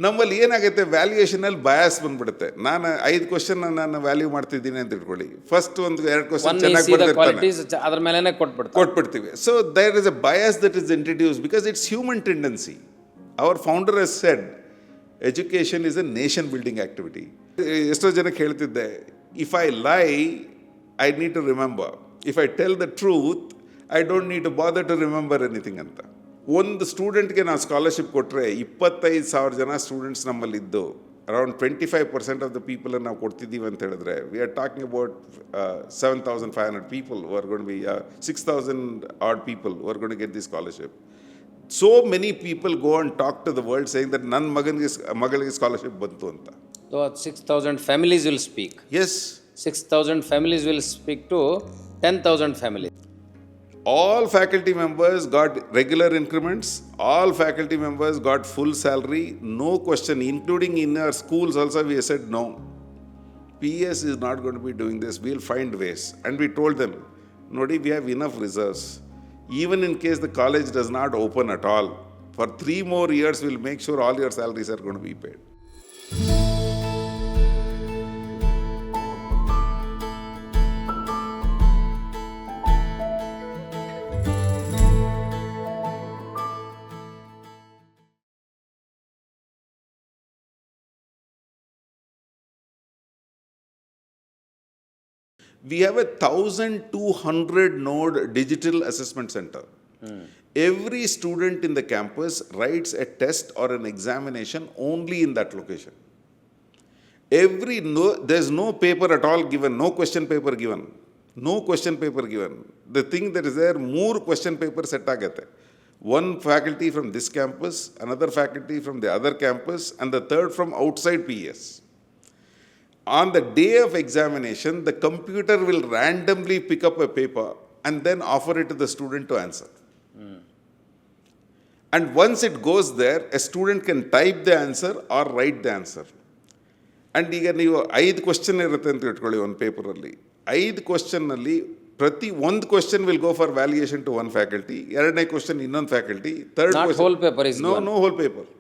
ನಮ್ಮಲ್ಲಿ ಏನಾಗುತ್ತೆ, ವ್ಯಾಲ್ಯೂಯೇಷನಲ್ಲಿ ಬಯಾಸ್ ಬಂದ್ಬಿಡುತ್ತೆ. ನಾನು 5 ಕ್ವಶನ್ ನಾನು ವ್ಯಾಲ್ಯೂ ಮಾಡ್ತಿದ್ದೀನಿ ಅಂತ ಇಟ್ಕೊಳ್ಳಿ, ಫಸ್ಟ್ ಒಂದು 2 ಕ್ವಶನ್ ಚೆನ್ನಾಗಿ ಅದ್ರ ಮೇಲೆ ಕೊಟ್ಬಿಡ್ತೀವಿ. So there is a bias that is introduce because it's human tendency. Our founder has said education is a nation building activity. ಎಷ್ಟೋ ಜನಕ್ಕೆ ಹೇಳ್ತಿದ್ದೆ, if I lie I need to remember, if I tell the truth I don't need to bother to remember anything ಅಂತ. ಒಂದು ಸ್ಟೂಡೆಂಟ್ಗೆ ನಾವು scholarship ಕೊಟ್ಟರೆ 25,000 ಜನ students ನಮ್ಮಲ್ಲಿದ್ದು ಅರೌಂಡ್ 25% ಆಫ್ ದ ಪೀಪಲನ್ನು ನಾವು ಕೊಡ್ತಿದ್ದೀವಿ ಅಂತ ಹೇಳಿದ್ರೆ, we are talking about 7,500 people who are going to be 6,000 odd people who are going to get this scholarship. So many people go and talk to the world saying that ನನ್ನ ಮಗಳಿಗೆ scholarship ಬಂತು ಅಂತ. So 6,000 families will speak. Yes. 6,000 families will speak to 10,000 families. All faculty members got regular increments. All faculty members got full salary. No question, including in our schools also we said no. PS is not going to be doing this. We'll find ways. And we told them, Nodi, we have enough reserves. Even in case the college does not open at all, for 3 more years we'll make sure all your salaries are going to be paid. We have a 1,200 node digital assessment center. Every student in the campus writes a test or an examination only in that location. There's no paper at all given, no question paper given. No question paper given. The thing that is there, more question paper set agate. One faculty from this campus, another faculty from the other campus, and the third from outside PS. On the day of examination, the computer will randomly pick up a paper and then offer it to the student to answer. And once it goes there, a student can type the answer or write the answer. And ಈಗ ನೀವು 5 question ಇರುತ್ತೆ ಅಂತ ಇಟ್ಕೊಳ್ಳಿ ಒಂದು ಪೇಪರಲ್ಲಿ. 5 ಕ್ವಶನ್ನಲ್ಲಿ ಪ್ರತಿ ಒಂದು question will go for valuation to one faculty, ಎರಡನೇ ಕ್ವಶನ್ ಇನ್ನೊಂದು faculty, third no whole paper.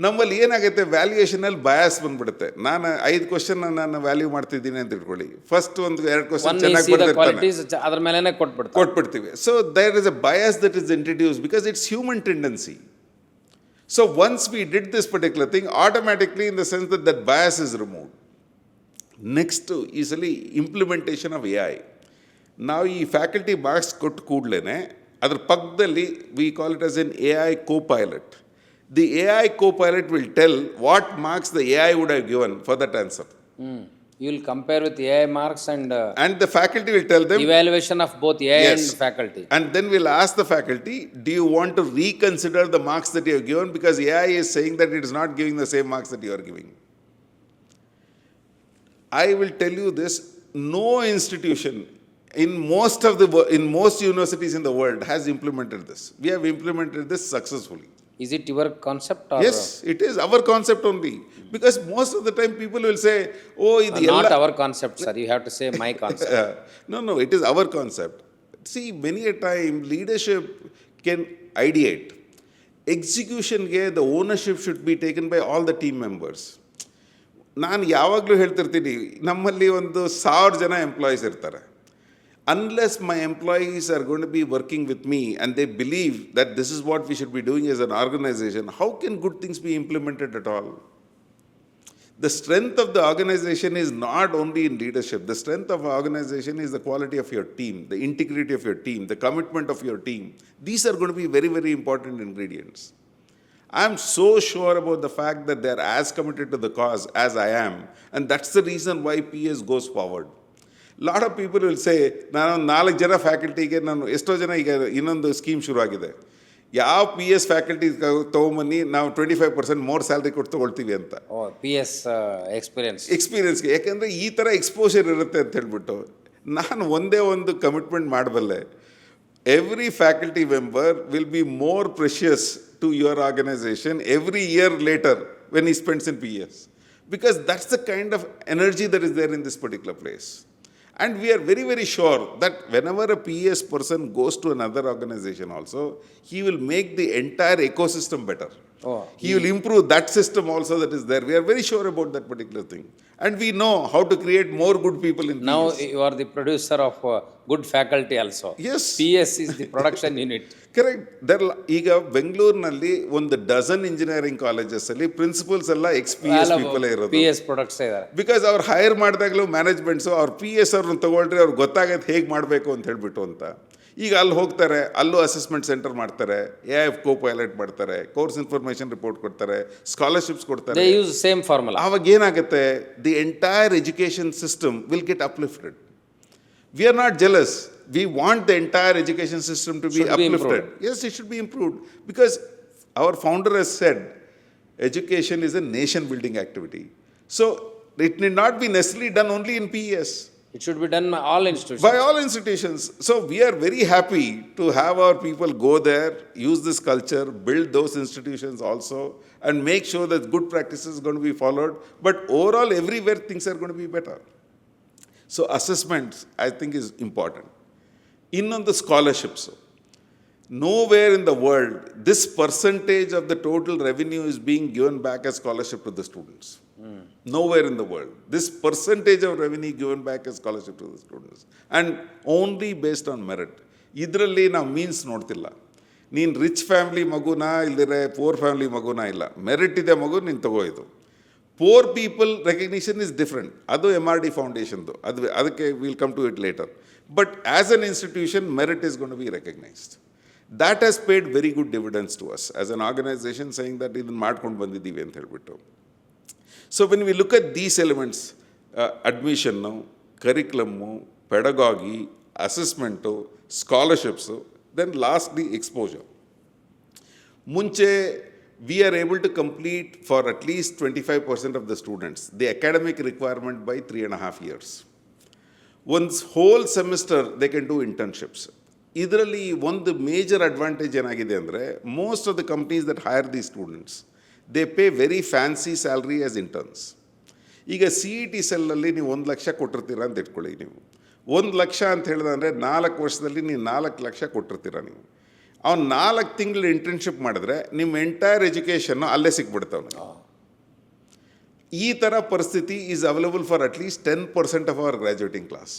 ನಮ್ಮಲ್ಲಿ ಏನಾಗುತ್ತೆ, ವ್ಯಾಲ್ಯೂಯೇಷನಲ್ಲಿ ಬಯಾಸ್ ಬಂದ್ಬಿಡುತ್ತೆ. ನಾನು 5 ಕ್ವಶನ್ ನಾನು ವ್ಯಾಲ್ಯೂ ಮಾಡ್ತಿದ್ದೀನಿ ಅಂತ ಇಟ್ಕೊಳ್ಳಿ, ಫಸ್ಟ್ ಒಂದು 2 ಕ್ವಶನ್ ಚೆನ್ನಾಗಿ ಅದ್ರ ಮೇಲೆ ಕೊಟ್ಬಿಡ್ತೀವಿ. So there is a bias that is introduce because it's human tendency. So once we did this particular thing, automatically in the sense that bias is removed. Next easily implementation of AI. ನಾವು ಈ faculty marks ಕೊಟ್ಟು ಕೂಡಲೇ ಅದ್ರ ಪಕ್ಕದಲ್ಲಿ we call it as an AI co-pilot. The AI co-pilot will tell what marks the AI would have given for that answer. You will compare with AI marks and the faculty will tell them evaluation of both AI yes. and faculty. And then we'll ask the faculty, do you want to reconsider the marks that you have given because AI is saying that it is not giving the same marks that you are giving. I will tell you this, no institution in most universities in the world has implemented this. We have implemented this successfully. Is it your concept or? Yes, it is our concept only. Because most of the time people will say, oh, it is not our concept, sir. You have to say my concept. No, it is our concept. See, many a time leadership can ideate. Execution, the ownership should be taken by all the team members. ನಾನು ಯಾವಾಗಲೂ ಹೇಳ್ತಿರ್ತೀನಿ, ನಮ್ಮಲ್ಲಿ ಒಂದು 1,000 ಜನ employees ಇರ್ತಾರೆ. Unless my employees are going to be working with me and they believe that this is what we should be doing as an organization, how can good things be implemented at all? The strength of the organization is not only in leadership. The strength of the organization is the quality of your team, the integrity of your team, the commitment of your team. These are going to be very, very important ingredients. I am so sure about the fact that they are as committed to the cause as I am, and that's the reason why PS goes forward. Lot of people will say, ನಾನು 4 ಜನ ಫ್ಯಾಕಲ್ಟಿಗೆ ನಾನು ಎಷ್ಟೋ ಜನ ಈಗ ಇನ್ನೊಂದು scheme ಶುರುವಾಗಿದೆ, ಯಾವ PS faculty ತೊಗೊಂಬನ್ನಿ ನಾವು 25% ಮೋರ್ ಸ್ಯಾಲ್ರಿ ಕೊಟ್ಟು ತೊಗೊಳ್ತೀವಿ ಅಂತ. PS ಎಕ್ಸ್ಪೀರಿಯನ್ಸ್ಗೆ, ಯಾಕೆಂದರೆ ಈ ಥರ ಎಕ್ಸ್ಪೋಷರ್ ಇರುತ್ತೆ ಅಂತ ಹೇಳ್ಬಿಟ್ಟು ನಾನು ಒಂದೇ ಒಂದು ಕಮಿಟ್ಮೆಂಟ್ ಮಾಡಬಲ್ಲೆ, every faculty member will be more precious to your organisation every year later when he spends in PS, because that's the kind of energy that is there in this particular place. And we are very, very sure that whenever a PS person goes to another organization also, he will make the entire ecosystem better. Oh, He will improve that system also that is there. We are very sure about that particular thing. And we know how to create more good people in now PS. you are the producer of good faculty also. Yes. PS is the production unit. Correct there ಈಗ ಬೆಂಗಳೂರಿನಲ್ಲಿ ಒಂದು dozen engineering colleges ಅಲ್ಲಿ principals ಎಲ್ಲ XPS people ಇರೋದು. PS products ಇದ್ದಾರೆ. Because ಅವ್ರು hire ಮಾಡಿದಾಗಲೂ managements ಅವ್ರು PS ಅವ್ರನ್ನ ತಗೊಳ್ರಿ, ಅವ್ರಿಗೆ ಗೊತ್ತಾಗತ್ತೆ ಹೇಗೆ ಮಾಡಬೇಕು ಅಂತ ಹೇಳ್ಬಿಟ್ಟು ಅಂತ. ಈಗ ಅಲ್ಲಿ ಹೋಗ್ತಾರೆ, ಅಲ್ಲೂ ಅಸೆಸ್ಮೆಂಟ್ ಸೆಂಟರ್ ಮಾಡ್ತಾರೆ, AIF co-pilot ಮಾಡ್ತಾರೆ, ಕೋರ್ಸ್ ಇನ್ಫಾರ್ಮೇಷನ್ ರಿಪೋರ್ಟ್ ಕೊಡ್ತಾರೆ, ಸ್ಕಾಲರ್ಶಿಪ್ಸ್ ಕೊಡ್ತಾರೆ. They use same formula. ಆವಾಗ ಏನಾಗುತ್ತೆ, the entire education system will get uplifted. We are not jealous. We want the entire education system to be Should be uplifted. Yes, it should be improved. Because our founder has said, education is a nation building activity. So, it need not be necessarily done only in PES. It should be done by all institutions. By all institutions. So, we are very happy to have our people go there, use this culture, build those institutions also, and make sure that good practices are going to be followed. But overall, everywhere things are going to be better. So assessments, I think, is important. Innondu scholarships. Nowhere in the world, this percentage of the total revenue is being given back as scholarship to the students. Nowhere in the world. This percentage of revenue given back as scholarship to the students. And only based on merit. ಇದರಲ್ಲಿ ನಾವು means ನೋಡ್ತಿಲ್ಲ. ನೀನು rich family ಮಗುನ ಇಲ್ಲದ್ರೆ four family ಮಗುನ ಇಲ್ಲ. Merit ಇದೆ ಮಗು, ನೀನು ತಗೋ ಇದು. Poor people recognition is different. Adu MRD Foundation though. Adake we'll come to it later. But as an institution, merit is going to be recognized. That has paid very good dividends to us as an organization, saying that idun ಮಾಡ್ಕೊಂಡು ಬಂದಿದ್ದೀವಿ ಅಂತ ಹೇಳ್ಬಿಟ್ಟು. So when we look at these elements, admission, curriculum, pedagogy, assessment, scholarships, then lastly exposure. ಮುಂಚೆ we are able to complete for at least 25% of the students the academic requirement by 3.5 years. Once whole semester they can do internships. ಇದರಲ್ಲಿ ಒಂದು major advantage ಏನಾಗಿದೆ ಅಂದರೆ, most of the companies that hire the students they pay very fancy salary as interns. ಈಗ CET ಸೆಲ್ಲಲ್ಲಿ ನೀವು 1 ಲಕ್ಷ ಕೊಟ್ಟಿರ್ತೀರ ಅಂತ ಇಟ್ಕೊಳ್ಳಿ. ನೀವು 1 ಲಕ್ಷ ಅಂತ ಹೇಳಿದ್ರೆ 4 ವರ್ಷದಲ್ಲಿ ನೀವು 4 ಲಕ್ಷ ಕೊಟ್ಟಿರ್ತೀರ. ನೀವು ಅವ್ನು 4 ತಿಂಗಳು ಇಂಟರ್ನ್ಶಿಪ್ ಮಾಡಿದ್ರೆ ನಿಮ್ಮ ಎಂಟೈರ್ ಎಜುಕೇಷನ್ನು ಅಲ್ಲೇ ಸಿಕ್ಬಿಡ್ತಾವೆ. ಈ ಥರ ಪರಿಸ್ಥಿತಿ is available for at least 10% of our graduating class.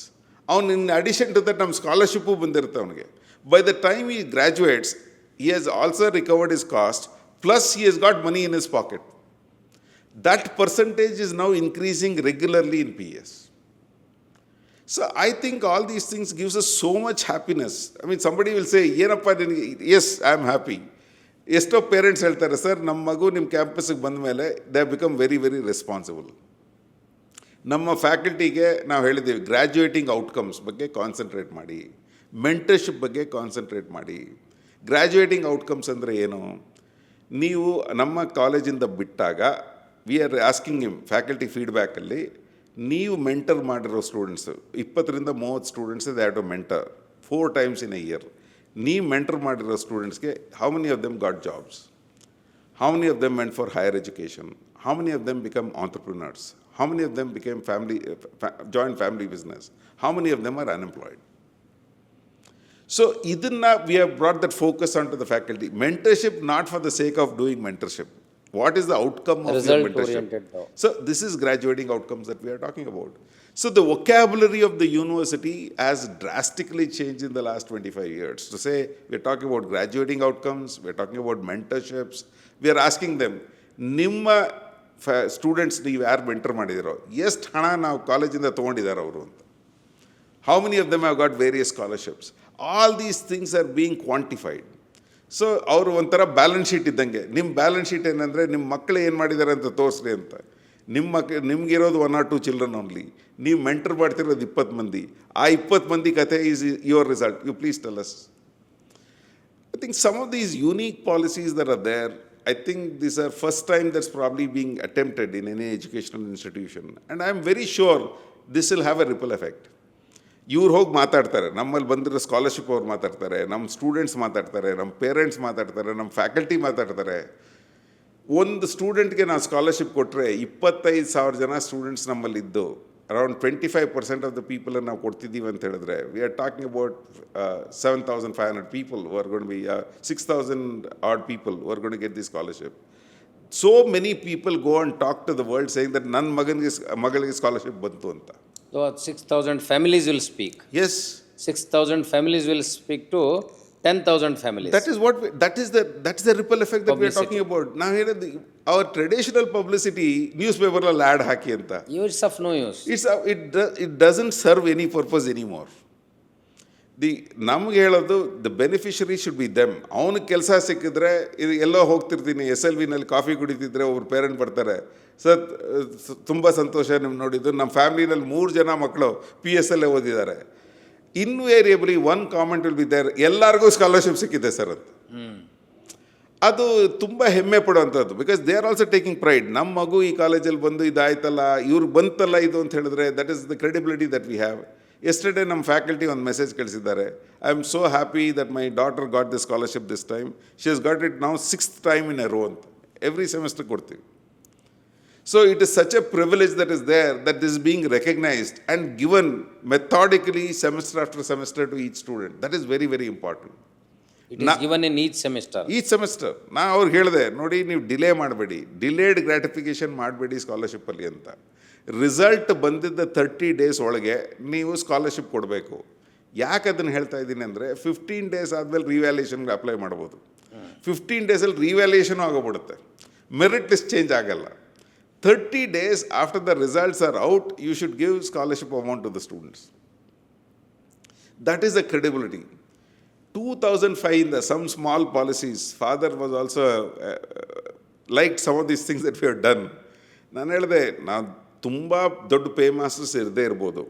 ಅವ್ನು ಇನ್ ಅಡಿಷನ್ ಟು ದಟ್ ನಮ್ಮ ಸ್ಕಾಲರ್ಶಿಪ್ಪು ಬಂದಿರುತ್ತೆ ಅವನಿಗೆ. By the time he graduates he has also recovered his cost, plus he has got money in his pocket. That percentage is now increasing regularly in PS. So I think all these things gives us so much happiness. I mean, somebody will say, yes, I am happy. ಎಷ್ಟೋ parents ಹೇಳ್ತಾರೆ, sir ನಮ್ಮ ಮಗು ನಿಮ್ಮ ಕ್ಯಾಂಪಸ್ಗೆ ಬಂದ ಮೇಲೆ they become very very responsible. ನಮ್ಮ ಫ್ಯಾಕಲ್ಟಿಗೆ ನಾವು ಹೇಳಿದ್ದೀವಿ, ಗ್ರ್ಯಾಜುಯೇಟಿಂಗ್ ಔಟ್ಕಮ್ಸ್ ಬಗ್ಗೆ ಕಾನ್ಸಂಟ್ರೇಟ್ ಮಾಡಿ, ಮೆಂಟರ್ಶಿಪ್ ಬಗ್ಗೆ ಕಾನ್ಸಂಟ್ರೇಟ್ ಮಾಡಿ. ಗ್ರ್ಯಾಜುಯೇಟಿಂಗ್ ಔಟ್ಕಮ್ಸ್ ಅಂದರೆ ಏನು? ನೀವು ನಮ್ಮ ಕಾಲೇಜಿಂದ ಬಿಟ್ಟಾಗ we are asking him faculty ಫೀಡ್ಬ್ಯಾಕಲ್ಲಿ, ನೀವು ಮೆಂಟರ್ ಮಾಡಿರೋ students 20-30 students they have to mentor 4 times in a year. ನೀವು ಮೆಂಟರ್ ಮಾಡಿರೋ ಸ್ಟೂಡೆಂಟ್ಸ್ಗೆ how many of them got jobs, how many of them went for higher education, how many of them become entrepreneurs, how many of them became joint family business, how many of them R unemployed. So idinna we have brought that focus onto the faculty. Mentorship not for the sake of doing mentorship. What is the outcome of your mentorship? So this is graduating outcomes that we are talking about. So the vocabulary of the university has drastically changed in the last 25 years. To say we are talking about graduating outcomes, we are talking about mentorships, we are asking them, ನಿಮ್ಮ students ನೀವು ಯಾರು mentor ಮಾಡಿದಿರೋ ಎಷ್ಟು ಹಣ ನಾವು ಕಾಲೇಜಿಂದ ತೊಗೊಂಡಿದ್ದಾರೆ ಅವರು ಅಂತ. How many of them have got various scholarships? All these things are being quantified. So ಅವರು ಒಂಥರ ಬ್ಯಾಲೆನ್ಸ್ ಶೀಟ್ ಇದ್ದಂಗೆ. ನಿಮ್ಮ ಬ್ಯಾಲೆನ್ಸ್ ಶೀಟ್ ಏನಂದರೆ, ನಿಮ್ಮ ಮಕ್ಕಳು ಏನು ಮಾಡಿದ್ದಾರೆ ಅಂತ ತೋರಿಸ್ರಿ ಅಂತ. ನಿಮಗಿರೋದು 1 or 2 ಚಿಲ್ಡ್ರನ್ ಓನ್ಲಿ, ನೀವು ಮೆಂಟರ್ ಮಾಡ್ತಿರೋದು 20 ಮಂದಿ. ಆ 20 ಮಂದಿ ಕಥೆ is your result. You please tell us. I think some of these unique policies that are there, I think these are first time that's probably being attempted in any educational institution. And I am very sure this will have a ripple effect. ಇವ್ರು ಹೋಗಿ ಮಾತಾಡ್ತಾರೆ, ನಮ್ಮಲ್ಲಿ ಬಂದಿರೋ scholarship ಅವ್ರು ಮಾತಾಡ್ತಾರೆ, ನಮ್ಮ students ಮಾತಾಡ್ತಾರೆ, ನಮ್ಮ ಪೇರೆಂಟ್ಸ್ ಮಾತಾಡ್ತಾರೆ, ನಮ್ಮ ಫ್ಯಾಕಲ್ಟಿ ಮಾತಾಡ್ತಾರೆ. ಒಂದು ಸ್ಟೂಡೆಂಟ್ಗೆ ನಾವು ಸ್ಕಾಲರ್ಶಿಪ್ ಕೊಟ್ಟರೆ 25,000 ಜನ ಸ್ಟೂಡೆಂಟ್ಸ್ ನಮ್ಮಲ್ಲಿದ್ದು ಅರೌಂಡ್ 25% ಆಫ್ ದ ಪೀಪಲ್ ನಾವು ಕೊಡ್ತಿದ್ದೀವಿ ಅಂತ ಹೇಳಿದ್ರೆ we are talking about 7,500 people who are going to be 6,000 odd people who are going to get this scholarship. So many people go and talk to the world saying that ನನ್ನ ಮಗಳಿಗೆ scholarship ಬಂತು ಅಂತ. So 6,000 families will speak. Yes. 6,000 families will speak to 10,000 families. That's the ripple effect that we are talking about. Now here our traditional publicity newspaper ಅಲ್ಲಿ ad ಹಾಕಿ ಅಂತ. Years of no use. It doesn't serve any purpose anymore. ನಮ್ಗೆ ಹೇಳೋದು the beneficiary should be them. ಅವನಿಗೆ ಕೆಲಸ ಸಿಕ್ಕಿದ್ರೆ ಇದು ಎಲ್ಲೋ ಹೋಗ್ತಿರ್ತೀನಿ SLVನಲ್ಲಿ coffee ಕುಡಿತಿದ್ರೆ ಒಬ್ರು parent ಬರ್ತಾರೆ, ಸರ್ ತುಂಬ ಸಂತೋಷ ನಿಮ್ಮ ನೋಡಿದ್ದು, ನಮ್ಮ ಫ್ಯಾಮಿಲಿನಲ್ಲಿ 3 ಜನ ಮಕ್ಕಳು PSL ಓದಿದ್ದಾರೆ. Invariably one comment will be there, ಎಲ್ಲರಿಗೂ ಸ್ಕಾಲರ್ಶಿಪ್ ಸಿಕ್ಕಿದೆ ಸರ್ ಅಂತ. ಅದು ತುಂಬ ಹೆಮ್ಮೆ ಪಡುವಂಥದ್ದು. Because they are also taking pride. ನಮ್ಮ ಮಗು ಈ ಕಾಲೇಜಲ್ಲಿ ಬಂದು ಇದಾಯ್ತಲ್ಲ, ಇವ್ರಿಗೆ ಬಂತಲ್ಲ ಇದು ಅಂತ ಹೇಳಿದ್ರೆ that is the credibility that we have. Yesterday ನಮ್ಮ ಫ್ಯಾಕಲ್ಟಿ ಒಂದು ಮೆಸೇಜ್ ಕಳಿಸಿದ್ದಾರೆ, I am so happy that my daughter got the scholarship this time, she has got it now 6th time in a row ಅಂತ. Every semester ಕೊಡ್ತೀವಿ. So it is such a privilege that is there, that is being recognized and given methodically semester after semester to each student. That is very, very important. It is given in each semester. Each semester. ನಾ ಅವ್ರಿಗೆ ಹೇಳಿದೆ, ನೋಡಿ ನೀವು delay ಮಾಡಬೇಡಿ, delayed ಗ್ರ್ಯಾಟಿಫಿಕೇಷನ್ ಮಾಡಬೇಡಿ ಸ್ಕಾಲರ್ಶಿಪ್ಪಲ್ಲಿ ಅಂತ. Result ಬಂದಿದ್ದ 30 days ಒಳಗೆ ನೀವು ಸ್ಕಾಲರ್ಶಿಪ್ ಕೊಡಬೇಕು. ಯಾಕೆ ಅದನ್ನು ಹೇಳ್ತಾ ಇದ್ದೀನಿ ಅಂದರೆ 15 days ಆದಮೇಲೆ ರಿವ್ಯಾಲ್ಯೂಷನ್ಗೆ ಅಪ್ಲೈ ಮಾಡ್ಬೋದು. 15 days ರಿವ್ಯಾಲ್ಯೂಷನ್ ಆಗೋಗ್ಬಿಡುತ್ತೆ, ಮೆರಿಟ್ ಲಿಸ್ಟ್ ಚೇಂಜ್ ಆಗಲ್ಲ. 30 days after the results are out, you should give scholarship amount to the students. That is the credibility. 2005, some small policies, father was also liked some of these things that we have done. ನಾನು ಹೇಳಿದೆ, ನಾವು ತುಂಬ ದೊಡ್ಡ pay masters ಇರದೇ ಇರ್ಬೋದು,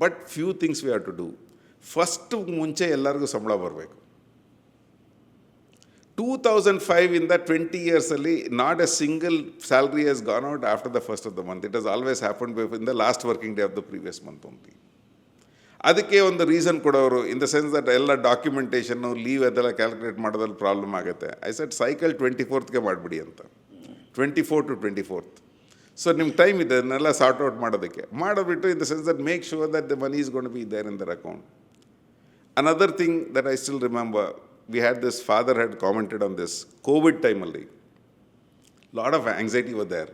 but few things we have to do. First ಮುಂಚೆ ಎಲ್ಲರಿಗೂ ಸಂಬಳ ಬರಬೇಕು. 2005 ಇಂದ 20 years ಅಲ್ಲಿ not a single salary has gone out after the first of the month. It has always happened in the last working day of the previous month only. ಅದಕ್ಕೆ ಒಂದು reason ಕೊಡೋರು, in the sense that ಎಲ್ಲ ಡಾಕ್ಯುಮೆಂಟೇಷನ್ನು leave ಅದೆಲ್ಲ calculate ಮಾಡೋದ್ರಲ್ಲಿ problem ಆಗುತ್ತೆ. I set cycle 24th ಮಾಡಿಬಿಡಿ ಅಂತ, 24 to 24th. ಸೊ ನಿಮ್ಗೆ ಟೈಮ್ ಇದೆ ಅದನ್ನೆಲ್ಲ ಸಾರ್ಟ್ ಔಟ್ ಮಾಡೋದಕ್ಕೆ. ಮಾಡಿಬಿಟ್ಟು in the sense that make sure that the money is gonna be there in their account. Another thing that I still remember, we had this, father had commented on this, COVID ಟೈಮಲ್ಲಿ lot of anxiety were there.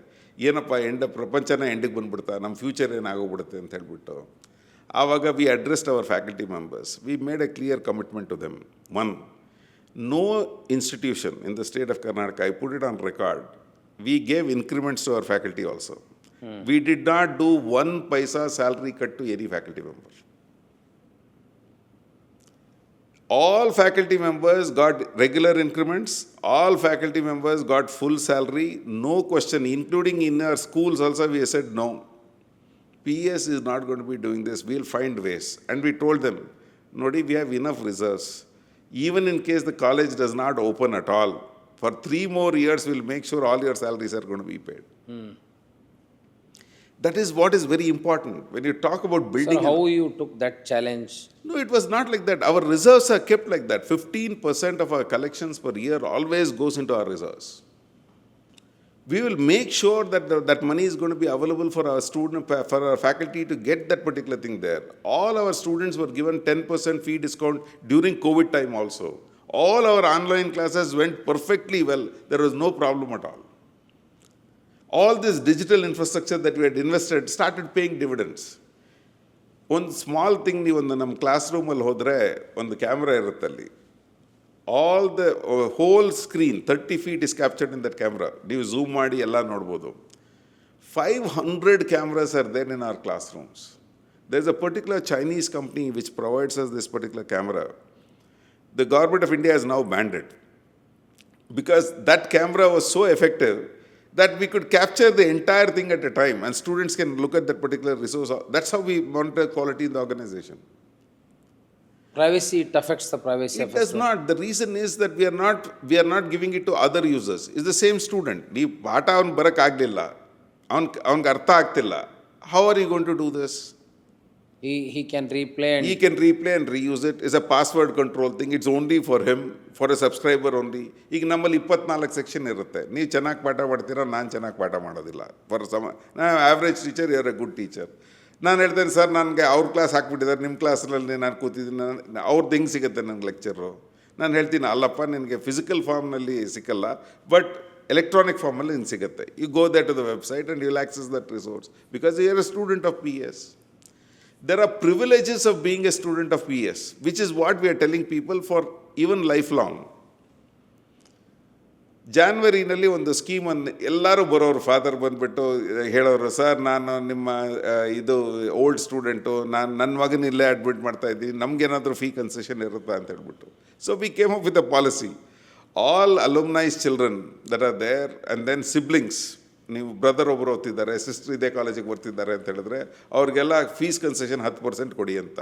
ಏನಪ್ಪ ಪ್ರಪಂಚನ ಎಂಡಿಗೆ ಬಂದುಬಿಡ್ತಾ, ನಮ್ಮ future ಏನಾಗೋಗ್ಬಿಡುತ್ತೆ ಅಂತ ಹೇಳ್ಬಿಟ್ಟು. ಆವಾಗ we addressed our faculty members, we made a clear commitment to them. One, no institution in the state of Karnataka, I put it on record, we gave increments to our faculty also. We did not do 1 paisa salary cut to any faculty member. All faculty members got regular increments, all faculty members got full salary, no question, including in our schools also we said no. PS is not going to be doing this, we'll find ways. And we told them, Nodi, we have enough reserves. Even in case the college does not open at all, for 3 more years we'll make sure all your salaries are going to be paid. That is what is very important when you talk about building. So how you took that challenge? No, it was not like that. Our reserves are kept like that. 15% of our collections per year always goes into our reserves. We will make sure that that money is going to be available for our student, for our faculty to get that particular thing there. All our students were given 10% fee discount during COVID time also. All our online classes went perfectly well. There was no problem at all. All this digital infrastructure that we had invested started paying dividends. ಒಂದು small thing, ನೀವು ಒಂದು ನಮ್ಮ class ರೂಮಲ್ಲಿ ಹೋದರೆ ಒಂದು camera ಇರುತ್ತೆ ಅಲ್ಲಿ. All the whole screen 30 feet is captured in that camera. ನೀವು ಝೂಮ್ ಮಾಡಿ ಎಲ್ಲ ನೋಡ್ಬೋದು. 500 cameras are there in our classrooms. There is a particular Chinese company which provides us this particular camera. The government of India has now banned it because that camera was so effective that we could capture the entire thing at a time and students can look at that particular resource. That's how we monitor quality in the organization. Privacy, it affects the privacy of It does not. The reason is that we are not giving it to other users. It's the same student. ನೀವು ಪಾಠ ಅವ್ನು ಬರೋಕ್ಕಾಗಲಿಲ್ಲ, ಅವ್ನಿಗೆ ಅರ್ಥ ಆಗ್ತಿಲ್ಲ. How are you going to do this? He can replay and He can replay and reuse it. It's a password control thing. It's only for him, for a subscriber only. ಈಗ ನಮ್ಮಲ್ಲಿ 24 section ಇರುತ್ತೆ. ನೀವು ಚೆನ್ನಾಗಿ ಪಾಠ ಮಾಡ್ತೀರಾ, ನಾನು ಚೆನ್ನಾಗಿ ಪಾಠ ಮಾಡೋದಿಲ್ಲ. For average teacher, you are a good teacher. ನಾನು ಹೇಳ್ತೇನೆ ಸರ್ ನನಗೆ ಅವ್ರ ಕ್ಲಾಸ್ ಹಾಕ್ಬಿಟ್ಟಿದ್ದಾರೆ, ನಿಮ್ಮ ಕ್ಲಾಸಲ್ಲಿ ನಾನು ಕೂತಿದ್ದೀನಿ, ಅವ್ರದ್ದು ಹೆಂಗೆ ಸಿಗುತ್ತೆ ನನಗೆ ಲೆಕ್ಚರು? ನಾನು ಹೇಳ್ತೀನಿ ಅಲ್ಲಪ್ಪ ನಿನಗೆ ಫಿಸಿಕಲ್ ಫಾರ್ಮ್ನಲ್ಲಿ ಸಿಕ್ಕಲ್ಲ, ಬಟ್ ಎಲೆಕ್ಟ್ರಾನಿಕ್ ಫಾರ್ಮಲ್ಲಿ ನಿನ್ಗೆ ಸಿಗುತ್ತೆ. You go that to the website and you will access that resource because you are a student of PS. There are privileges of being a student of PS, which is what we are telling people for even lifelong. ಜಾನ್ವರಿನಲ್ಲಿ ಒಂದು ಸ್ಕೀಮನ್ನು ಎಲ್ಲರೂ ಬರೋರು, father ಬಂದುಬಿಟ್ಟು ಹೇಳೋರು, sir ನಾನು ನಿಮ್ಮ ಇದು old student, ನಾನು ನನ್ನ ಮಗನ ಇಲ್ಲೇ ಅಡ್ಮಿಟ್ ಮಾಡ್ತಾಯಿದ್ದೀನಿ, ನಮಗೇನಾದರೂ ಫೀ ಕನ್ಸೆಷನ್ ಇರುತ್ತಾ ಅಂತ ಹೇಳ್ಬಿಟ್ಟು. So we came up with a policy, all alumnis children that are there and then siblings, ನೀವು ಬ್ರದರ್ ಒಬ್ಬರು ಓದ್ತಿದ್ದಾರೆ, ಸಿಸ್ಟರ್ ಇದೇ ಕಾಲೇಜಿಗೆ ಬರ್ತಿದ್ದಾರೆ ಅಂತ ಹೇಳಿದ್ರೆ ಅವ್ರಿಗೆಲ್ಲ ಫೀಸ್ ಕನ್ಸೆಷನ್ 10% ಕೊಡಿ ಅಂತ.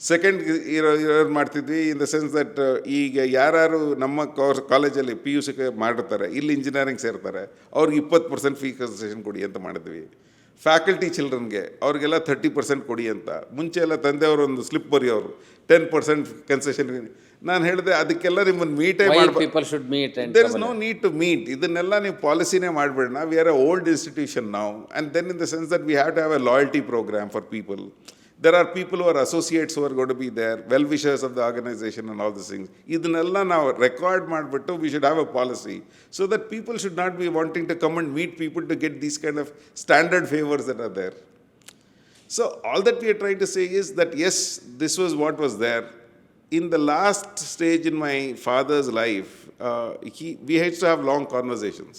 ಸೆಕೆಂಡ್ ಇರೋರು ಮಾಡ್ತಿದ್ವಿ ಇನ್ ದ ಸೆನ್ಸ್ ದಟ್ ಈಗ ಯಾರು ನಮ್ಮ ಕಾಲೇಜಲ್ಲಿ PUC ಮಾಡಿರ್ತಾರೆ, ಇಲ್ಲಿ ಇಂಜಿನಿಯರಿಂಗ್ ಸೇರ್ತಾರೆ, ಅವ್ರಿಗೆ 20% ಫೀ ಕನ್ಸೆಷನ್ ಕೊಡಿ ಅಂತ ಮಾಡಿದ್ವಿ. ಫ್ಯಾಕಲ್ಟಿ ಚಿಲ್ಡ್ರನ್ಗೆ ಅವ್ರಿಗೆಲ್ಲ 30% ಕೊಡಿ ಅಂತ. ಮುಂಚೆ ಎಲ್ಲ ತಂದೆಯವರು ಒಂದು ಸ್ಲಿಪ್ ಬರೆಯೋರು 10% ಕನ್ಸೆಷನ್. ನಾನು ಹೇಳಿದೆ ಅದಕ್ಕೆಲ್ಲ ನಿಮ್ಮನ್ನು ಮೀಟೇ ಮಾಡಬೇಕು, there is no need to meet. ಇದನ್ನೆಲ್ಲ ನೀವು ಪಾಲಿಸಿನೇ ಮಾಡಬೇಡ. We are a old institution ನಾವು, and then in the sense that we have to have a loyalty programme for people. There are people who are associates who are going to be there, well-wishers of the organization and all these things. ಇದನ್ನೆಲ್ಲ ನಾವು record ಮಾಡಿಬಿಟ್ಟು we should have a policy so that people should not be wanting to come and meet people to get these kind of standard favors that are there. So all that we are trying to say is that yes, this was what was there. In the last stage in my father's life, we had to have long conversations.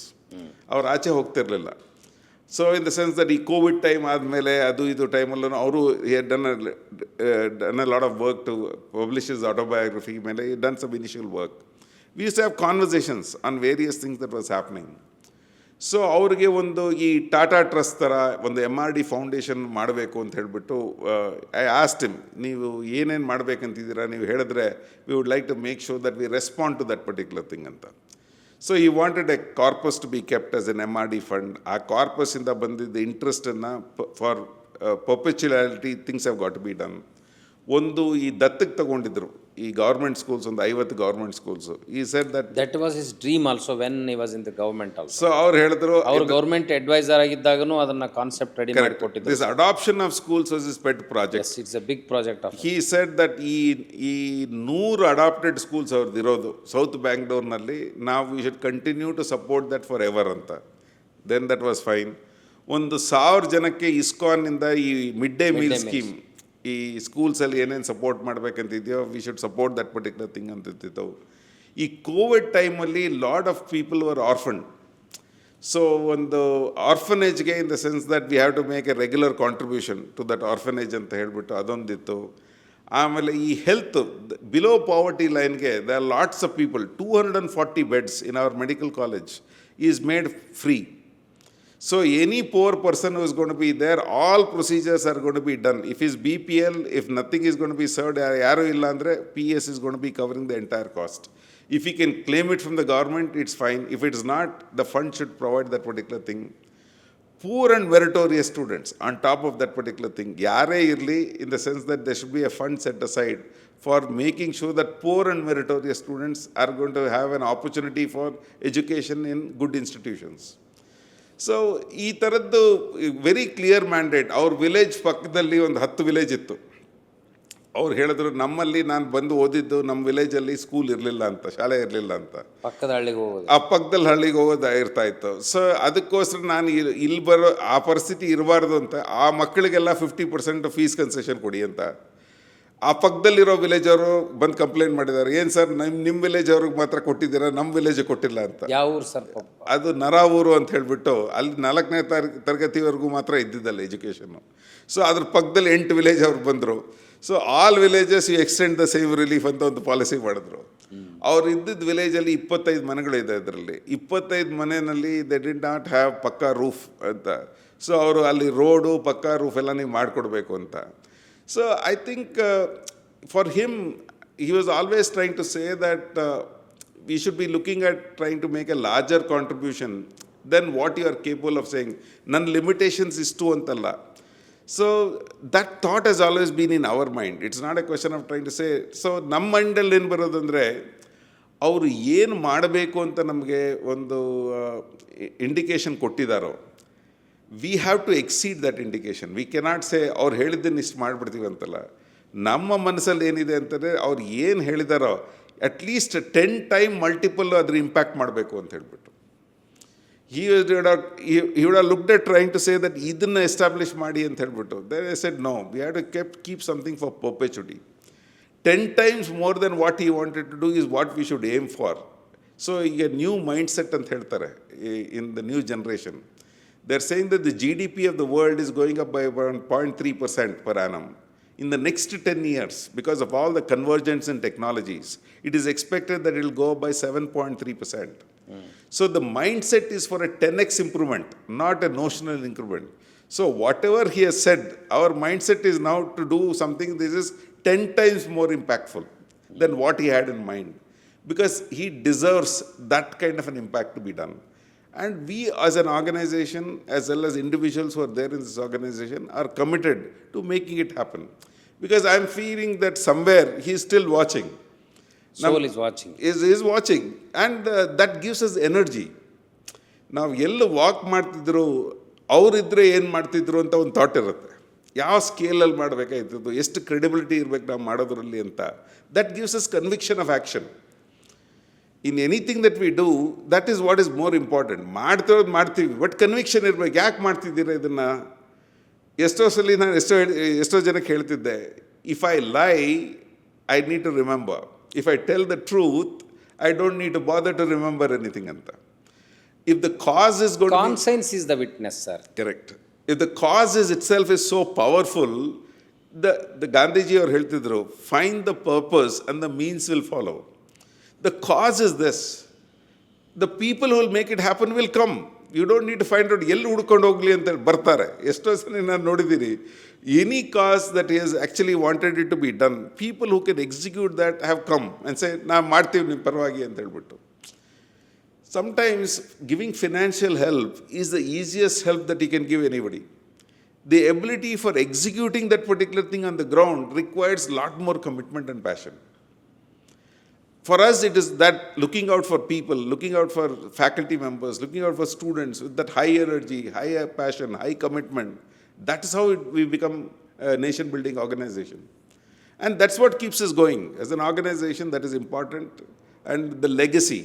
ಅವ್ರು ಆಚೆ ಹೋಗ್ತಿರ್ಲಿಲ್ಲ. So in the sense that ಈ covid time ಆದಮೇಲೆ ಅದು ಇದು ಟೈಮಲ್ಲೂ ಅವರು done a lot of work to publish his autobiography ಮೇಲೆ done some initial work. We use to have conversations on various things that was happening. So ಅವ್ರಿಗೆ ಒಂದು ಈ ಟಾಟಾ ಟ್ರಸ್ಟ್ ಥರ ಒಂದು MRD ಫೌಂಡೇಶನ್ ಮಾಡಬೇಕು ಅಂತ ಹೇಳಿಬಿಟ್ಟು ಐ ಆಸ್ಕ್ಡ್ ಹಿಮ್, ನೀವು ಏನೇನು ಮಾಡಬೇಕಂತಿದ್ದೀರಾ ನೀವು ಹೇಳಿದ್ರೆ we would like to make sure that we respond to that particular thing ಅಂತ. So he wanted a corpus to be kept as an MRD fund. ಆ ಕಾರ್ಪಸ್ಸಿಂದ ಬಂದಿದ್ದ ಇಂಟ್ರೆಸ್ಟನ್ನು for perpetuality things have got to be done. ಒಂದು ಈ ದತ್ತಕ್ಕೆ ತಗೊಂಡಿದ್ರು ಈ ಗೌರ್ಮೆಂಟ್ ಸ್ಕೂಲ್ಸ್, ಒಂದು 50 government schools. He said that was his dream also when he was in the government also. So ಅವ್ರು ಹೇಳಿದ್ರು, ಅವ್ರು ಗವರ್ಮೆಂಟ್ ಅಡ್ವೈಸರ್ ಆಗಿದ್ದಾಗನು ಅದನ್ನ ಕಾನ್ಸೆಪ್ಟ್ ರೆಡಿ ಮಾಡಿಕೊಟ್ಟಿದ್ರು. This adoption of schools was his pet project. It's a big project of. He said that ಈ 100 adopted schools ಅವ್ರದ್ದು ಇರೋದು south ಬ್ಯಾಂಗ್ಳೂರ್ನಲ್ಲಿ, ನಾವು we should continue to support that for ever ಅಂತ. Then that was fine. ಒಂದು 1000 ಜನಕ್ಕೆ ಇಸ್ಕಾನ್ನಿಂದ ಈ mid day meal scheme, ಈ ಸ್ಕೂಲ್ಸಲ್ಲಿ ಏನೇನು ಸಪೋರ್ಟ್ ಮಾಡಬೇಕಂತಿದೆಯೋ we should support that particular thing ಅಂತಿದ್ದವು. ಈ ಕೋವಿಡ್ ಟೈಮಲ್ಲಿ lot of people were orphan. So ಒಂದು ಆರ್ಫನೇಜ್ಗೆ in the sense that we have to make a regular contribution to that orphanage ಅಂತ ಹೇಳಿಬಿಟ್ಟು ಅದೊಂದಿತ್ತು. ಆಮೇಲೆ ಈ ಹೆಲ್ತ್ ಬಿಲೋ ಪಾವರ್ಟಿ ಲೈನ್ಗೆ they are lots of people. 240 beds in our medical college is made free. So any poor person who is going to be there, all procedures are going to be done. If it's BPL, if nothing is going to be served, yaru illa andre PS is going to be covering the entire cost. If you can claim it from the government, it's fine. If it's not, the fund should provide that particular thing. Poor and meritorious students on top of that particular thing. Yare irli, in the sense that there should be a fund set aside for making sure that poor and meritorious students are going to have an opportunity for education in good institutions. So ಈ ಥರದ್ದು very clear mandate. ಅವ್ರ village ಪಕ್ಕದಲ್ಲಿ ಒಂದು 10 village ಇತ್ತು. ಅವ್ರು ಹೇಳಿದ್ರು, ನಮ್ಮಲ್ಲಿ ನಾನು ಬಂದು ಓದಿದ್ದು ನಮ್ಮ ವಿಲೇಜಲ್ಲಿ ಸ್ಕೂಲ್ ಇರಲಿಲ್ಲ ಅಂತ, ಶಾಲೆ ಇರಲಿಲ್ಲ ಅಂತ, ಪಕ್ಕದ ಹಳ್ಳಿಗೆ ಹೋಗೋದು, ಆ ಪಕ್ಕದಲ್ಲಿ ಹಳ್ಳಿಗೆ ಹೋಗೋದು ಇರ್ತಾ ಇತ್ತು. ಸೊ ಅದಕ್ಕೋಸ್ಕರ ನಾನು ಇಲ್ಲಿ ಬರೋ ಆ ಪರಿಸ್ಥಿತಿ ಇರಬಾರ್ದು ಅಂತ ಆ ಮಕ್ಕಳಿಗೆಲ್ಲ 50% ಫೀಸ್ ಕನ್ಸೆಷನ್ ಕೊಡಿ ಅಂತ. ಆ ಪಕ್ಕದಲ್ಲಿರೋ ವಿಲೇಜ್ ಅವರು ಬಂದು ಕಂಪ್ಲೇಂಟ್ ಮಾಡಿದ್ದಾರೆ, ಏನು ಸರ್ ನಿಮ್ಮ ವಿಲೇಜ್ ಅವ್ರಿಗೆ ಮಾತ್ರ ಕೊಟ್ಟಿದ್ದೀರಾ, ನಮ್ಮ ವಿಲೇಜಿಗೆ ಕೊಟ್ಟಿಲ್ಲ ಅಂತ. ಯಾವ ಊರು ಸರ್? ಅದು ನರಾವೂರು ಅಂತ ಹೇಳಿಬಿಟ್ಟು ಅಲ್ಲಿ 4ನೇ ತರಗತಿವರೆಗೂ ಮಾತ್ರ ಇದ್ದಿದ್ದಲ್ಲ ಎಜುಕೇಷನ್ನು. ಸೊ ಅದ್ರ ಪಕ್ಕದಲ್ಲಿ 8 ವಿಲೇಜ್ ಅವ್ರು ಬಂದರು. So all villages you extend the same relief ಅಂತ ಒಂದು ಪಾಲಿಸಿ ಮಾಡಿದ್ರು. ಅವ್ರು ಇದ್ದಿದ್ದ ವಿಲೇಜಲ್ಲಿ 25 ಮನೆಗಳಿದೆ. ಅದರಲ್ಲಿ 25 ಮನೆಯಲ್ಲಿ ದೇ ಡಿಡ್ ನಾಟ್ ಹ್ಯಾವ್ ಪಕ್ಕಾ ರೂಫ್ ಅಂತ. ಸೊ ಅವರು ಅಲ್ಲಿ ರೋಡು ಪಕ್ಕಾ ರೂಫ್ ಎಲ್ಲ ನೀವು ಮಾಡಿಕೊಡ್ಬೇಕು ಅಂತ. So I think for him, he was always trying to say that we should be looking at trying to make a larger contribution than what you are capable of saying. None limitations is too antalla. So that thought has always been in our mind. It's not a question of trying to say. So ನಮ್ಮ ಮೈಂಡಲ್ಲಿ ಏನು ಬರೋದಂದರೆ, ಅವರು ಏನು ಮಾಡಬೇಕು ಅಂತ ನಮಗೆ ಒಂದು indication ಕೊಟ್ಟಿದ್ದಾರೋ, we have to exceed that indication. We cannot say ಅವ್ರು ಹೇಳಿದ್ದನ್ನು ಇಷ್ಟು ಮಾಡಿಬಿಡ್ತೀವಿ ಅಂತಲ್ಲ. ನಮ್ಮ ಮನಸ್ಸಲ್ಲಿ ಏನಿದೆ ಅಂತಂದರೆ ಅವ್ರು ಏನು ಹೇಳಿದಾರೋ ಅಟ್ಲೀಸ್ಟ್ 10 ಟೈಮ್ ಮಲ್ಟಿಪಲ್ ಅದ್ರ ಇಂಪ್ಯಾಕ್ಟ್ ಮಾಡಬೇಕು ಅಂತ ಹೇಳ್ಬಿಟ್ಟು. He would have looked at trying to say that ಇದನ್ನು ಎಸ್ಟಾಬ್ಲಿಷ್ ಮಾಡಿ ಅಂತ ಹೇಳ್ಬಿಟ್ಟು. Then I said no, we have to keep something for perpetuity. 10 times more than what he wanted to do is what we should aim for. So ಈಗ new mind set ಅಂತ ಹೇಳ್ತಾರೆ in the new generation. They're saying that the GDP of the world is going up by around 0.3% per annum. In the next 10 years, because of all the convergence in technologies, it is expected that it will go up by 7.3%. So the mindset is for a 10x improvement, not a notional increment. So whatever he has said, our mindset is now to do something this is 10 times more impactful than what he had in mind. Because he deserves that kind of an impact to be done. And we as an organization, as well as individuals who are there in this organization, are committed to making it happen. Because I'm feeling that somewhere he is still watching. Soul is watching. Is watching. And that gives us energy. ನಾವು ಎಲ್ಲ walk ಮಾಡ್ತಿದ್ರು ಅವರಿದ್ದರೆ ಏನು ಮಾಡ್ತಿದ್ರು ಅಂತ ಒಂದು thought ಇರುತ್ತೆ. ಯಾವ ಸ್ಕೇಲಲ್ಲಿ ಮಾಡಬೇಕಾಯ್ತದ್ದು, ಎಷ್ಟು ಕ್ರೆಡಿಬಿಲಿಟಿ ಇರಬೇಕು ನಾವು ಮಾಡೋದ್ರಲ್ಲಿ ಅಂತ. That gives us conviction of action. In anything that we do, that is what is more important. ಮಾಡ್ತಿರೋದು ಮಾಡ್ತೀವಿ, ಬಟ್ ಕನ್ವಿಕ್ಷನ್ ಇರಬೇಕು. ಯಾಕೆ ಮಾಡ್ತಿದ್ದೀರಾ ಇದನ್ನು? ಎಷ್ಟೋ ಸಲ ನಾನು ಎಷ್ಟೋ ಜನಕ್ಕೆ ಹೇಳ್ತಿದ್ದೆ, if I lie I need to remember, if I tell the truth I don't need to bother to remember anything ಅಂತ. If the cause is going to Conscience is the witness, sir. Correct. If the cause is itself is so powerful, the Gandhiji ಅವ್ರು ಹೇಳ್ತಿದ್ರು, find the purpose and the means will follow. The cause is this. The people who will make it happen will come. You don't need to find out ಎಲ್ಲಿ ಹುಡ್ಕೊಂಡು ಹೋಗಲಿ ಅಂತ ಬರ್ತಾರೆ. ಎಷ್ಟೋ ಸಲ ನಾನು ನೋಡಿದ್ದೀನಿ, any cause that is actually wanted it to be done, people who can execute that have come and say ನಾವು ಮಾಡ್ತೀವಿ ನಿಮ್ಮ ಪರವಾಗಿ ಅಂತ ಹೇಳ್ಬಿಟ್ಟು. Sometimes giving financial help is the easiest help that you can give anybody. The ability for executing that particular thing on the ground requires a lot more commitment and passion. For us, it is that looking out for people, looking out for faculty members, looking out for students with that high energy, high passion, high commitment. That is how we become a nation-building organization. And that's what keeps us going. As an organization, that is important. And the legacy.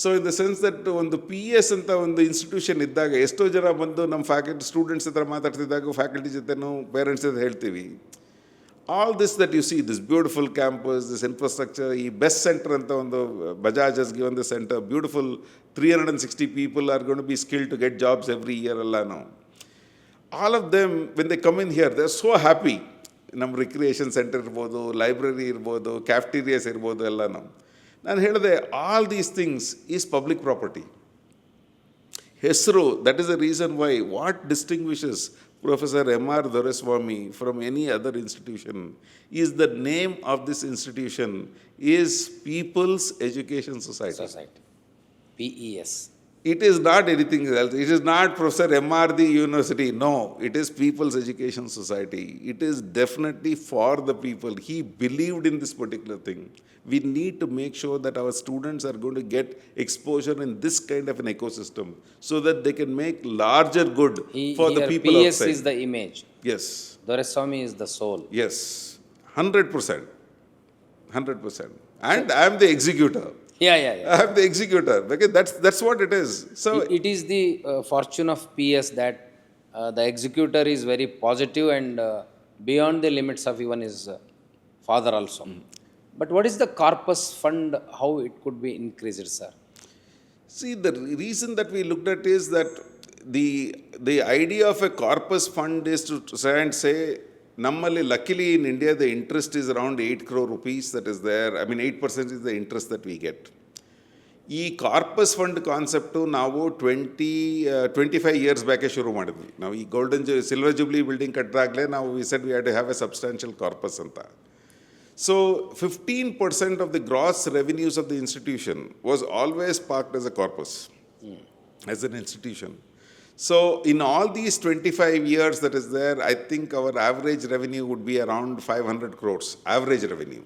So in the sense that ಒಂದು PS ಅಂತ ಒಂದು institution ಇದ್ದಾಗ ಎಷ್ಟೋ ಜನ ಬಂದು ನಮ್ಮ faculty students ಹತ್ರ ಮಾತಾಡ್ತಿದ್ದಾಗ faculty ಜೊತೆನೂ ಪೇರೆಂಟ್ಸ್ ಜೊತೆ ಹೇಳ್ತೀವಿ, all this that you see, this beautiful campus, this infrastructure, ಈ ಬೆಸ್ಟ್ ಸೆಂಟರ್ ಅಂತ ಒಂದು Bajaj has given the center, beautiful 360 people are going to be skilled to get jobs every year ಎಲ್ಲ ನಾವು. All of them, when they come in here, they're so happy. ನಮ್ಮ recreation centre ಇರ್ಬೋದು, library ಇರ್ಬೋದು, cafeterias ಇರ್ಬೋದು ಎಲ್ಲ ನಾವು. ನಾನು ಹೇಳಿದೆ, all these things is public property. ಹೆಸರು, that is the reason why what distinguishes Professor M.R. Doreswamy from any other institution is the name of this institution is People's Education Society. PES. It is not anything else. It is not Professor M.R. the University. No, it is People's Education Society. It is definitely for the people. He believed in this particular thing. We need to make sure that our students are going to get exposure in this kind of an ecosystem so that they can make larger good for the people PS outside. is the image. Yes. Doreswamy is the soul. Yes. 100%. 100%. And I am the executor. Yeah. I am the executor because that's what it is. So It is the fortune of PS that the executor is very positive and beyond the limits of even his father also. But what is the corpus fund, how it could be increased, sir? see, the reason that we looked at is that the idea of a corpus fund is to try and say, nammali luckily in India the interest is around 8 crore rupees that is there. I mean 8% is the interest that we get. ಈ corpus fund concept ನಾವು 25 years ಬ್ಯಾಕೆ ಶುರು ಮಾಡಿದ್ವಿ. ನಾವು ಈ silver jubilee building ಕಟ್ಟಿದಾಗಲೇ ನಾವು we said we had to have a substantial corpus ಅಂತ. So 15% of the gross revenues of the institution was always parked as a corpus, as an institution. So in all these 25 years that is there, I think our average revenue would be around 500 crores, average revenue.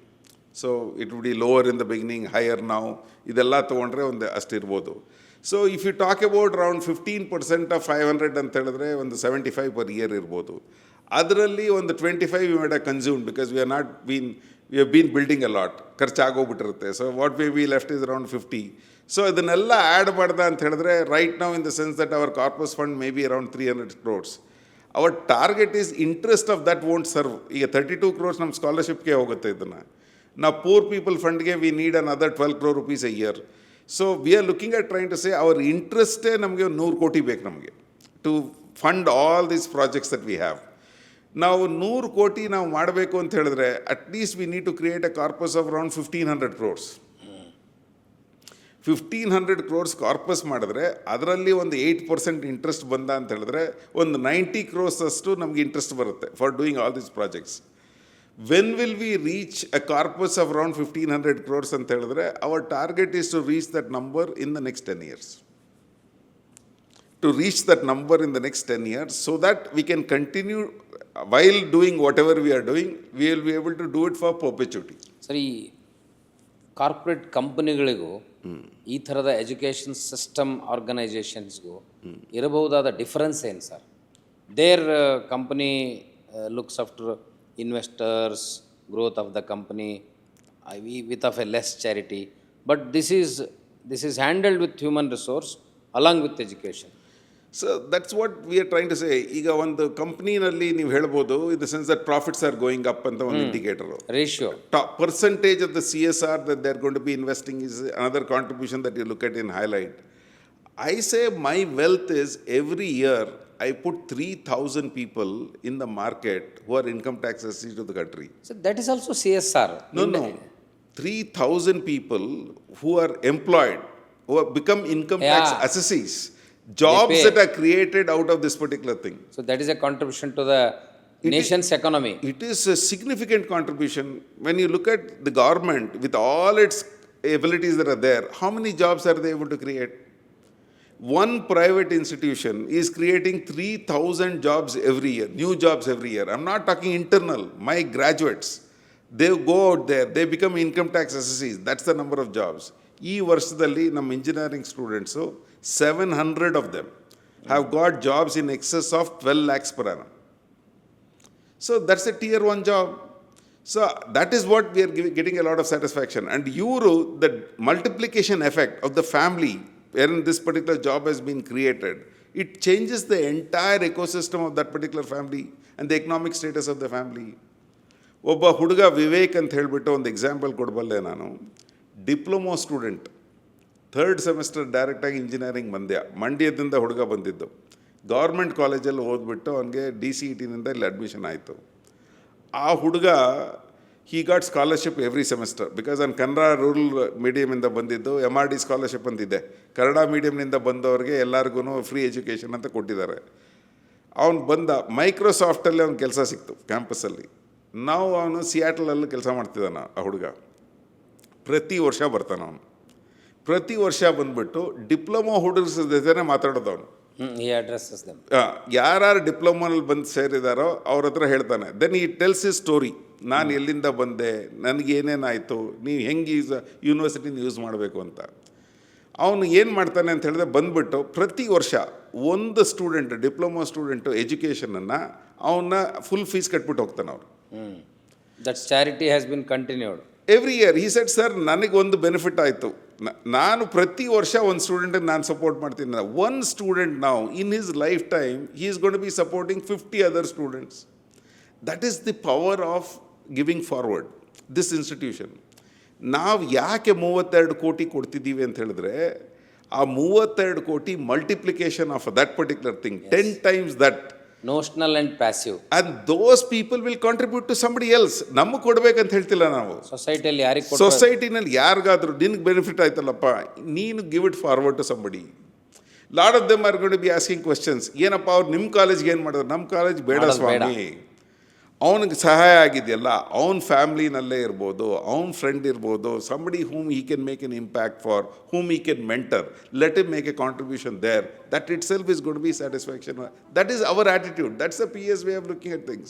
So it would be lower in the beginning, higher now. ಇದೆಲ್ಲ ತೊಗೊಂಡ್ರೆ ಒಂದು ಅಷ್ಟಿರ್ಬೋದು. So if you talk about around 15% of 500 ಅಂತ ಹೇಳಿದ್ರೆ ಒಂದು 75 per year ಇರ್ಬೋದು. ಅದರಲ್ಲಿ ಒಂದು 25 we made consume because we have been building a lot, ಖರ್ಚಾಗೋಗ್ಬಿಟ್ಟಿರುತ್ತೆ. So what we be left is around 50. So ಇದನ್ನೆಲ್ಲ ಆ್ಯಡ್ ಮಾಡ್ದ ಅಂತ ಹೇಳಿದ್ರೆ right now in the sense that our corpus fund may be around 300 crores. Our target is interest of that won't serve. ಈಗ 32 crores ನಮ್ಮ ಸ್ಕಾಲರ್ಶಿಪ್ಗೆ ಹೋಗುತ್ತೆ. ಇದನ್ನು ನಾವು ಪೂರ್ ಪೀಪಲ್ ಫಂಡ್ಗೆ we need another 12 crore rupees a year. So we are looking at trying to say our ಇಂಟ್ರೆಸ್ಟೇ ನಮಗೆ 100 ಕೋಟಿ ಬೇಕು ನಮಗೆ to fund all these projects that we have. ನಾವು 100 ಕೋಟಿ ನಾವು ಮಾಡಬೇಕು ಅಂತ ಹೇಳಿದ್ರೆ at least we need to create a corpus of around 1500 crores. 1500 crores corpus ಮಾಡಿದ್ರೆ ಅದರಲ್ಲಿ ಒಂದು 8% ಇಂಟ್ರೆಸ್ಟ್ ಬಂದ ಅಂತ ಹೇಳಿದ್ರೆ ಒಂದು 90 crores ಅಷ್ಟು ನಮಗೆ ಇಂಟ್ರೆಸ್ಟ್ ಬರುತ್ತೆ for doing all these projects. When will we reach a corpus of around 1500 crores ಅಂತ ಹೇಳಿದ್ರೆ our target is to reach that number in the next 10 years. To reach that number in the next 10 years so that we can continue while doing whatever we are doing, we will be able to do it for perpetuity. Sir, ಈ corporate ಕಂಪನಿಗಳಿಗೂ ಈ ಥರದ education system ಆರ್ಗನೈಸೇಷನ್ಸ್ಗೂ ಇರಬಹುದಾದ difference ಏನು sir? Their company looks after investors, growth of the company with of a less charity, but this is handled with human resource along with education. So that's what we are trying to say. ಈಗ ಒಂದು ಕಂಪ್ನಿನಲ್ಲಿ ನೀವು ಹೇಳ್ಬೋದು ಇನ್ the sense that profits are going up ಅಂತ ಒಂದು indicator. Ratio percentage of the CSR that they're going to be investing is another contribution that you look at in highlight. I say my wealth is every year I put 3,000 people in the market who are income tax assessors to the country. So that is also CSR. No. 3,000 people who are employed, who have become income tax Yeah. assessees. Jobs pay. that are created out of this particular thing. So that is a contribution to the nation's economy. It is a significant contribution. When you look at the government with all its abilities that are there, how many jobs are they able to create? One private institution is creating 3,000 jobs every year, new jobs every year. I'm not talking internal. My graduates, they go out there, they become income tax assessees. That's the number of jobs. ಈ ವರ್ಷದಲ್ಲಿ ನಮ್ಮ engineering students 700 of them have got jobs in excess of 12 lakhs per annum. So that's a tier 1 job. So that is what we are getting a lot of satisfaction. And the multiplication effect of the family wherein this particular job has been created, it changes the entire ecosystem of that particular family and the economic status of the family. ಒಬ್ಬ ಹುಡುಗ ವಿವೇಕ್ ಅಂತ ಹೇಳಿಬಿಟ್ಟು ಒಂದು example ಕೊಡಬಲ್ಲೆ ನಾನು. Diploma student, 3rd semester ಡೈರೆಕ್ಟಾಗಿ engineering ಮಂಡ್ಯದಿಂದ ಹುಡುಗ ಬಂದಿದ್ದು. ಗೌರ್ಮೆಂಟ್ ಕಾಲೇಜಲ್ಲಿ ಓದ್ಬಿಟ್ಟು ಅವನಿಗೆ DCETನಿಂದ ಇಲ್ಲಿ ಅಡ್ಮಿಷನ್ ಆಯಿತು. ಆ ಹುಡುಗ he got scholarship every semester because ಅವ್ನು ಕನ್ನಡ ರೂರಲ್ ಮೀಡಿಯಮಿಂದ ಬಂದಿದ್ದು. MRD ಸ್ಕಾಲರ್ಶಿಪ್ ಅಂತಿದೆ, ಕನ್ನಡ ಮೀಡಿಯಮ್ನಿಂದ ಬಂದವ್ರಿಗೆ ಎಲ್ಲರಿಗೂ ಫ್ರೀ ಎಜುಕೇಷನ್ ಅಂತ ಕೊಟ್ಟಿದ್ದಾರೆ. ಅವನು ಬಂದ ಮೈಕ್ರೋಸಾಫ್ಟಲ್ಲಿ ಅವ್ನ ಕೆಲಸ ಸಿಕ್ತು ಕ್ಯಾಂಪಸ್ಸಲ್ಲಿ. ನಾವು ಅವನು ಸಿಯಾಟಲಲ್ಲಿ ಕೆಲಸ ಮಾಡ್ತಿದ್ದಾನೆ. ಆ ಹುಡುಗ ಪ್ರತಿ ವರ್ಷ ಬರ್ತಾನೆ. ಅವನು ಪ್ರತಿ ವರ್ಷ ಬಂದ್ಬಿಟ್ಟು ಡಿಪ್ಲೊಮೊ ಹುಡುಗರ ಜೊತೆ ಮಾತಾಡೋದು ಅವನು. He addresses them. ಯಾರು ಡಿಪ್ಲೊಮೋನಲ್ಲಿ ಬಂದು ಸೇರಿದಾರೋ ಅವ್ರ ಹತ್ರ ಹೇಳ್ತಾನೆ. ದೆನ್ ಈ ಟೆಲ್ಸ್ ಇಸ್ ಸ್ಟೋರಿ. ನಾನು ಎಲ್ಲಿಂದ ಬಂದೆ, ನನಗೆ ಏನೇನಾಯಿತು, ನೀವು ಹೆಂಗೆ ಯೂನಿವರ್ಸಿಟಿನ ಯೂಸ್ ಮಾಡಬೇಕು ಅಂತ. ಅವನು ಏನು ಮಾಡ್ತಾನೆ ಅಂತ ಹೇಳಿದ್ರೆ ಬಂದುಬಿಟ್ಟು ಪ್ರತಿ ವರ್ಷ ಒಂದು ಸ್ಟೂಡೆಂಟ್, ಡಿಪ್ಲೊಮೊ ಸ್ಟೂಡೆಂಟು ಎಜುಕೇಷನನ್ನು ಅವನ್ನ ಫುಲ್ ಫೀಸ್ ಕಟ್ಬಿಟ್ಟು ಹೋಗ್ತಾನೆ ಅವರು. That charity has been continued. Every year he said sir ನನಗೆ ಒಂದು ಬೆನಿಫಿಟ್ ಆಯಿತು, ನಾನು ಪ್ರತಿ ವರ್ಷ ಒಂದು ಸ್ಟೂಡೆಂಟಿಗೆ ನಾನು ಸಪೋರ್ಟ್ ಮಾಡ್ತೀನಿ. ಒನ್ ಸ್ಟೂಡೆಂಟ್ ನಾವು in his lifetime he is going to be supporting 50 other students. That is the power of giving forward this institution. ನಾವು ಯಾಕೆ 32 ಕೋಟಿ ಕೊಡ್ತಿದ್ದೀವಿ ಅಂತ ಹೇಳಿದ್ರೆ ಆ 32 ಕೋಟಿ multiplication of that particular thing 10 times that. Notional and passive. And those people will contribute to somebody else. ನಮಗೆ ಕೊಡ್ಬೇಕಂತ ಹೇಳ್ತಿಲ್ಲ ನಾವು. ಸೊಸೈಟಿಯಲ್ಲಿ ಯಾರಿಗೆ ಸೊಸೈಟಿನಲ್ಲಿ ಯಾರಿಗಾದ್ರೂ ನಿನಗೆ ಬೆನಿಫಿಟ್ ಆಯ್ತಲ್ಲಪ್ಪ, ನೀನು give it forward to somebody. Lot of them are going to be asking questions. ಏನಪ್ಪ ಅವ್ರು ನಿಮ್ಮ ಕಾಲೇಜ್ಗೆ ಏನು ಮಾಡಿದ್ರು? ನಮ್ಮ ಕಾಲೇಜ್ ಬೇಡ ಸ್ವಾಮಿ. ಅವನಿಗೆ ಸಹಾಯ ಆಗಿದೆಯಲ್ಲ, ಅವನ ಫ್ಯಾಮ್ಲಿನಲ್ಲೇ ಇರ್ಬೋದು, ಅವನ ಫ್ರೆಂಡ್ ಇರ್ಬೋದು, somebody whom he can make an impact for, whom he can mentor, let him make a contribution there. That itself is going to be satisfaction. That is our attitude. That's the PS way of looking at things.